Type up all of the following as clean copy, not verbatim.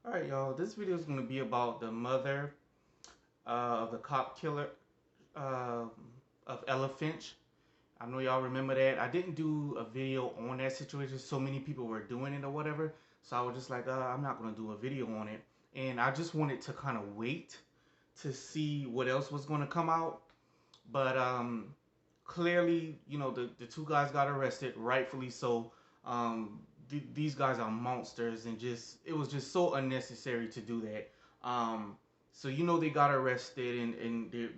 Alright, y'all, this video is going to be about the mother of the cop killer uh, of Ella Finch. I know y'all remember that. I didn't do a video on that situation. So many people were doing it or whatever. So I was just like, I'm not going to do a video on it. And I just wanted to kind of wait to see what else was going to come out. But clearly, the two guys got arrested, rightfully so. These guys are monsters, and just it was just so unnecessary to do that. So they got arrested, and they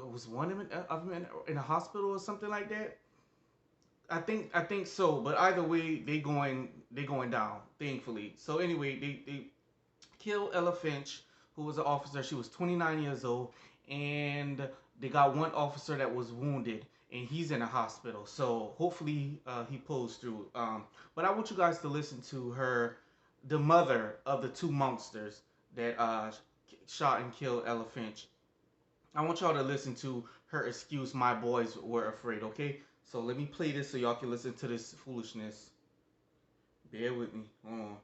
was one of them in a hospital or something like that. I think so, but either way, they going down, thankfully. So anyway, they killed Ella Finch, who was an officer. She was 29 years old, and they got one officer that was wounded, and he's in a hospital. So hopefully he pulls through. But I want you guys to listen to her, the mother of the two monsters that shot and killed Ella Finch. I want y'all to listen to her excuse. My boys were afraid. Okay, so let me play this so y'all can listen to this foolishness. Bear with me. Hold on.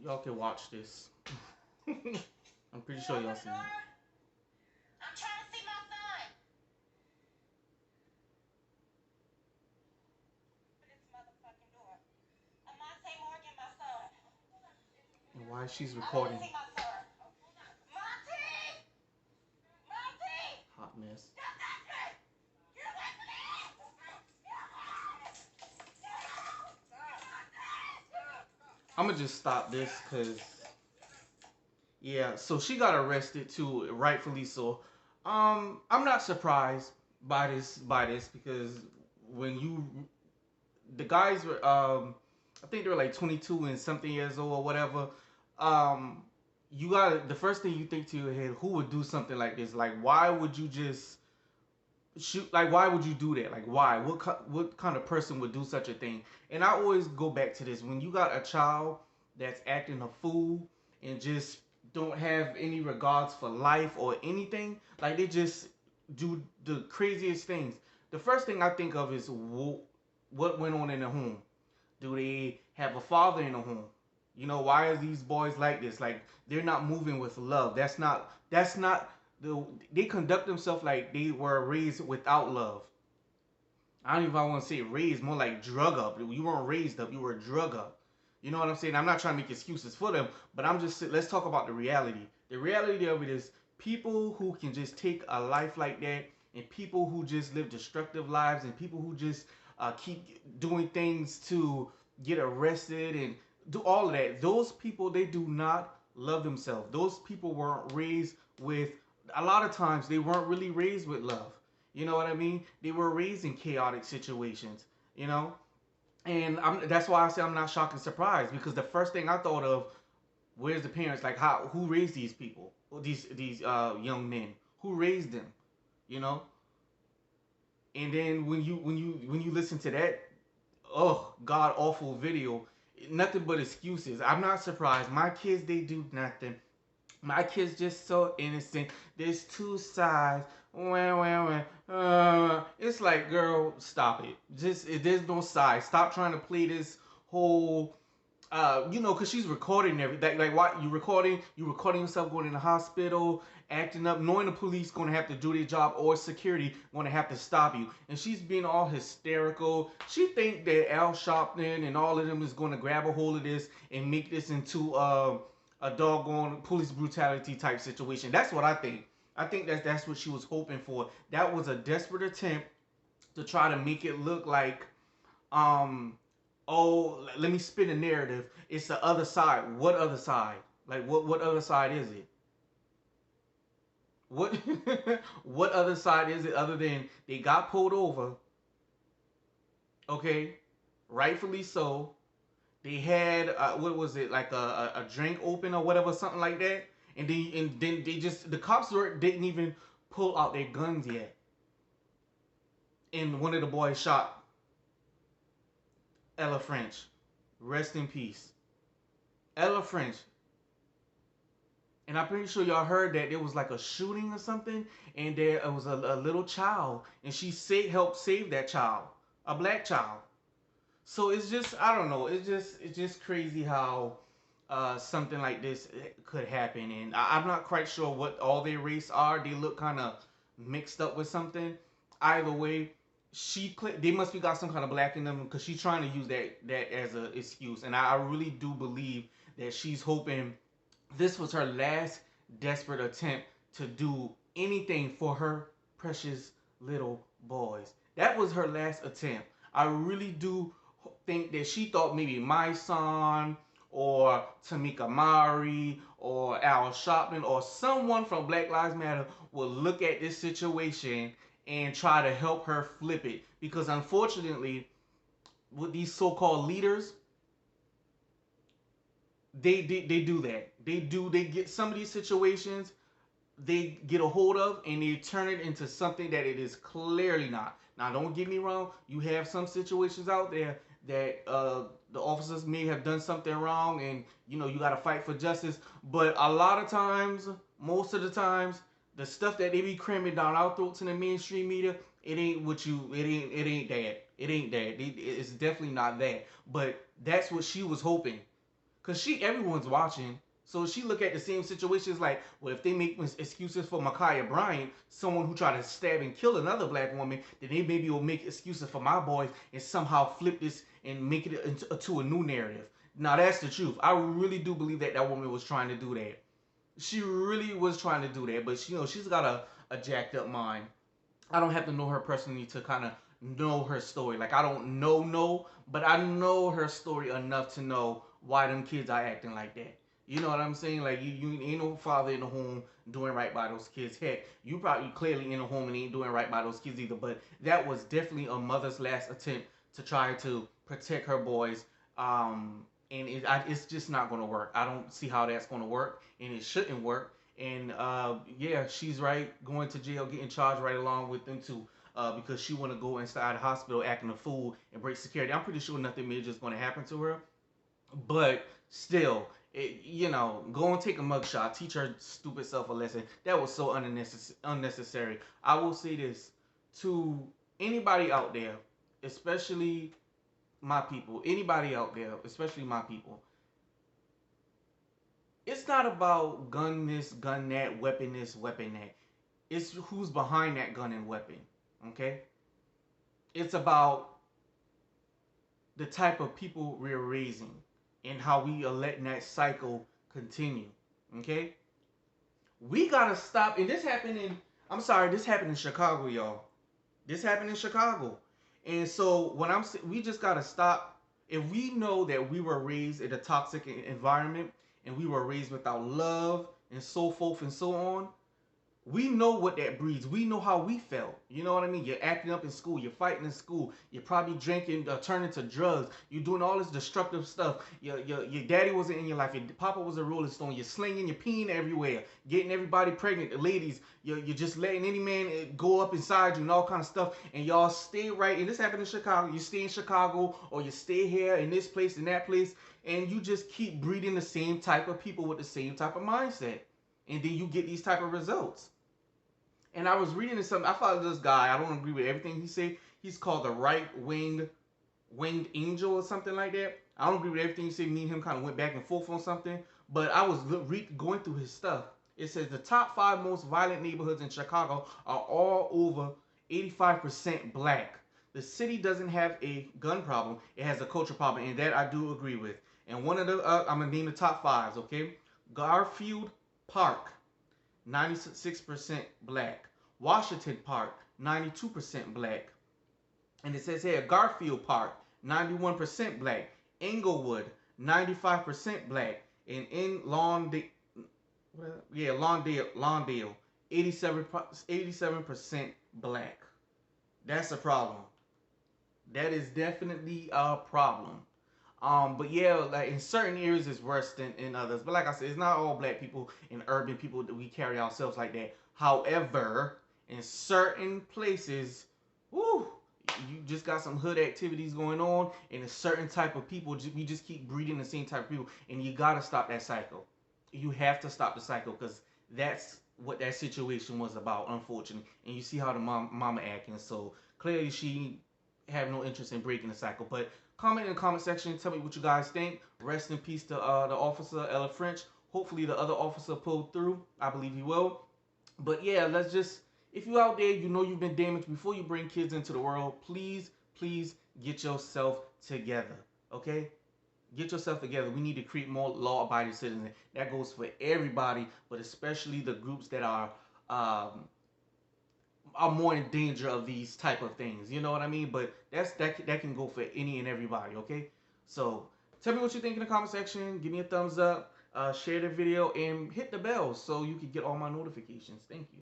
Y'all can watch this. I'm pretty sure y'all seen it. And why she's recording. Hot mess. I'm gonna just stop this because yeah. So she got arrested too, rightfully so. I'm not surprised by this because when the guys were I think they were like 22 and something years old or whatever. Um, you got the first thing you think to your head, who would do something like this? Like, why would you just shoot? Like, why would you do that? Like, why? What kind of person would do such a thing? And I always go back to this: when you got a child that's acting a fool and just don't have any regards for life or anything, like they just do the craziest things. The first thing I think of is what went on in the home. Do they have a father in the home? Why are these boys like this? Like they're not moving with love. That's not they conduct themselves like they were raised without love. I don't even want to say raised, more like drug up. You weren't raised up, you were drug up. You know what I'm saying? I'm not trying to make excuses for them, but let's talk about the reality. The reality of it is people who can just take a life like that, and people who just live destructive lives, and people who just keep doing things to get arrested and do all of that. Those people, they do not love themselves. Those people weren't raised with a lot of times they weren't really raised with love. You know what I mean? They were raised in chaotic situations. You know, and that's why I say I'm not shocked and surprised, because the first thing I thought of, where's the parents? Like, how, who raised these people? These young men? Who raised them? You know. And then when you listen to that, oh, god awful video, nothing but excuses. I'm not surprised. My kids, they do nothing. My kid's just so innocent. There's two sides. Wah, wah, wah. It's like, girl, stop it. Just, there's no side. Stop trying to play this whole, because she's recording everything. Like, what you recording? You recording yourself going in the hospital, acting up, knowing the police going to have to do their job, or security going to have to stop you. And she's being all hysterical. She think that Al Sharpton and all of them is going to grab a hold of this and make this into a doggone police brutality type situation. That's what I think. I think that's what she was hoping for. That was a desperate attempt to try to make it look like, um, oh, let me spin a narrative. It's the other side. What other side? Like, what other side is it? What what other side is it other than they got pulled over? Okay, rightfully so. They had, what was it, like a drink open or whatever, something like that. And then they just, the cops didn't even pull out their guns yet. And one of the boys shot Ella French. Rest in peace. Ella French. And I'm pretty sure y'all heard that there was like a shooting or something, and there was a little child, and she helped save that child, a black child. So it's just, I don't know. It's just crazy how something like this could happen, and I'm not quite sure what all their race are. They look kind of mixed up with something. Either way, they must be got some kind of black in them, because she's trying to use that as an excuse, and I really do believe that she's hoping this was her last desperate attempt to do anything for her precious little boys. That was her last attempt. I really do think that she thought maybe my son or Tamika Mari or Al Sharpton or someone from Black Lives Matter will look at this situation and try to help her flip it. Because unfortunately, with these so-called leaders, they do that. They get some of these situations, they get a hold of, and they turn it into something that it is clearly not. Now, don't get me wrong. You have some situations out there that the officers may have done something wrong, and you got to fight for justice. But a lot of times, most of the times, the stuff that they be cramming down our throats in the mainstream media, it ain't what you. It ain't that. It ain't that. It's definitely not that. But that's what she was hoping, cause everyone's watching. So she look at the same situations like, well, if they make excuses for Ma'Khia Bryant, someone who tried to stab and kill another black woman, then they maybe will make excuses for my boys and somehow flip this and make it into a new narrative. Now that's the truth. I really do believe that that woman was trying to do that. She really was trying to do that, but she's got a jacked up mind. I don't have to know her personally to kind of know her story. Like, I don't know, but I know her story enough to know why them kids are acting like that. You know what I'm saying? Like, you ain't no father in the home doing right by those kids. Heck, you probably clearly in the home and ain't doing right by those kids either. But that was definitely a mother's last attempt to try to protect her boys. And it's just not going to work. I don't see how that's going to work, and it shouldn't work. And yeah, she's right, going to jail, getting charged right along with them too, because she want to go inside the hospital acting a fool and break security. I'm pretty sure nothing major is going to happen to her, but still, go and take a mugshot, teach her stupid self a lesson. That was so unnecessary. I will say this to anybody out there, especially my people, anybody out there, especially my people. It's not about gun this, gun that, weapon this, weapon that. It's who's behind that gun and weapon. Okay? It's about the type of people we're raising and how we are letting that cycle continue. Okay? We gotta stop. And this happened this happened in Chicago, y'all. This happened in Chicago. And so we just gotta stop. If we know that we were raised in a toxic environment and we were raised without love and so forth and so on, We know what that breeds. We know how we felt. You know what I mean? You're acting up in school. You're fighting in school. You're probably drinking, turning to drugs. You're doing all this destructive stuff. Your daddy wasn't in your life. Your papa was a rolling stone. You're slinging, you're peeing everywhere, getting everybody pregnant. The ladies, you're just letting any man go up inside you and all kind of stuff. And y'all stay right. And this happened in Chicago. You stay in Chicago or you stay here in this place and that place. And you just keep breeding the same type of people with the same type of mindset. And then you get these type of results. And I was reading something. I follow this guy. I don't agree with everything he said. He's called the winged angel or something like that. I don't agree with everything he said. Me and him kind of went back and forth on something. But I was going through his stuff. It says the top 5 most violent neighborhoods in Chicago are all over 85% black. The city doesn't have a gun problem. It has a culture problem. And that I do agree with. And one of the, I'm going to name the top 5s, okay? Garfield Park, 96% black. Washington Park, 92% black. And it says here, Garfield Park, 91% black. Inglewood, 95% black. And in Lawndale, 87% black. That's a problem. That is definitely a problem. But yeah, like in certain areas it's worse than in others. But like I said, it's not all black people and urban people that we carry ourselves like that. However, in certain places, woo, you just got some hood activities going on, and a certain type of people, we just keep breeding the same type of people, and you gotta stop that cycle. You have to stop the cycle because that's what that situation was about, unfortunately. And you see how the mama acting, so clearly she have no interest in breaking the cycle. But comment in the comment section. Tell me what you guys think. Rest in peace to the officer, Ller French. Hopefully the other officer pulled through. I believe he will. But yeah, let's just, if you out there, you know you've been damaged, before you bring kids into the world, please, please get yourself together. Okay? Get yourself together. We need to create more law-abiding citizens. That goes for everybody, but especially the groups that are more in danger of these type of things. You know what I mean? But that can go for any and everybody. Okay, so tell me what you think in the comment section. Give me a thumbs up, share the video, and hit the bell so you can get all my notifications. Thank you.